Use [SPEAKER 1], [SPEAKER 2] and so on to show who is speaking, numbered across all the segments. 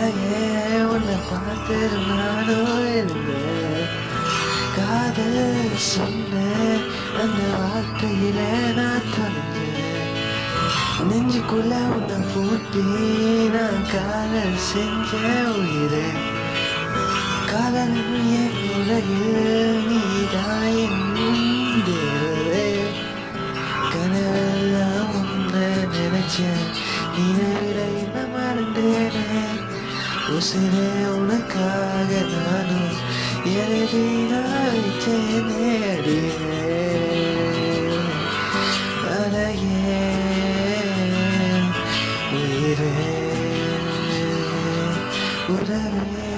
[SPEAKER 1] அழகே உன்னை பார்த்து நானும் இருந்தேன். காதல் சொன்ன அந்த வார்த்தையில நான் தொலைஞ்சேன். நெஞ்சுக்குள்ள உன்னை பூட்டி நான் காதல் செஞ்ச உயிரே. காதல் என் உலகில் நீதான் என் தேவதே. கனவெல்லாம் உன்னை நினைச்சேன், நினைவிட என்ன மறந்தேனே. உசிரே உனக்காக நானும் எழுதி வைத்தேனே. அடியே அழகே உயிரே உறவே,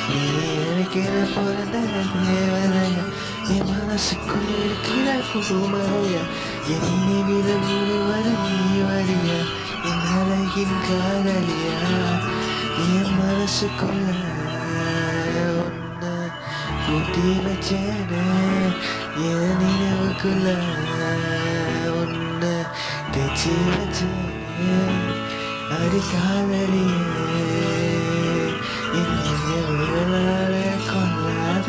[SPEAKER 1] நீ எனக்கு பிறந்த தேவதையா. என் மனசுக்குள் இருக்கிற புதுமழையா. என் நினைவில் முழுவதும் நீ வரியா. என் அழகின் காதலியா. என் மனசுக்குள்ள உன்னை பூட்டி வச்சேனே. என் நினைவுக்குள்ள உன்னை தேய்ச்சி வச்சேனே. அடி காதலியே, என் நினைவுகளால கொள்ளாத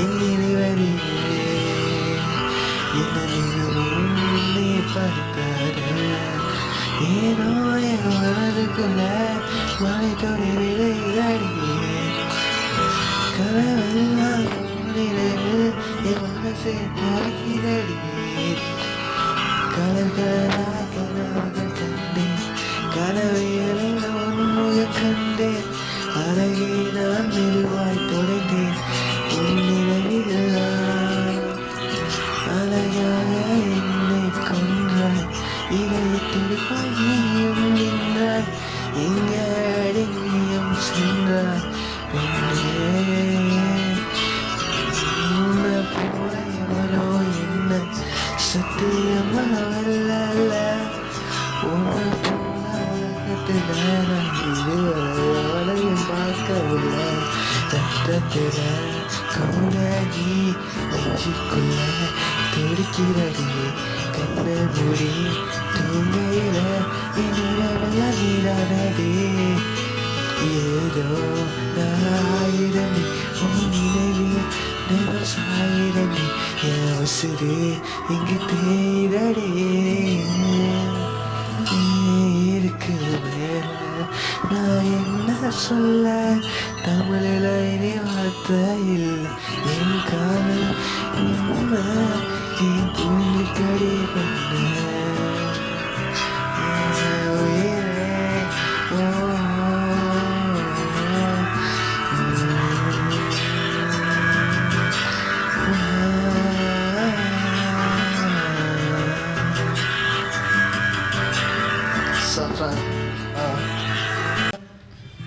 [SPEAKER 1] என் நினைவறியே. என்ன நினைவும் நீ பார்த்தாத. ஏனோ என் மனதுக்குள்ள மழை தொலை விளையாடியே. கனவெல்லாம் நினைவு என் மனசை துறக்கிறடியே. கலர் கலராக கனவுகள் கண்டேன். கனவை எல்லாம் உன்முகம் கண்டேன். அழகை நான் மெதுவாய் தொலைந்தேன். உன் நினைவில் அழகாக என்னை கொன்றாய். இதயத்திற்குள் நீயும் நின்றாய். எங்கே அடங்கியும் சென்றாய். பெண்ணே உன்னை போல எவனோ என்ன சத்தியமாவல்ல. உன்னை போல உலகத்தில் நான் இதுவரையும் பார்க்கவில்லை. ரத்தத்தில் கவுனாகி நெஞ்சுக்குள்ள துடிக்கிறது. கண்ணை மூடி தூங்கையில என்னிடமெல்லாம் நீரானதே. ஏதோ நாயிரமே உன் நினைவில் சாயிரமே. என் உசுரு இங்கு தேடடே. இருக்கு மேல நான் என்ன சொல்ல. தமிழில் இனி வார்த்தை இல்லை. என் காதல் உண்மை என் தூங்கி கடி பண்ண.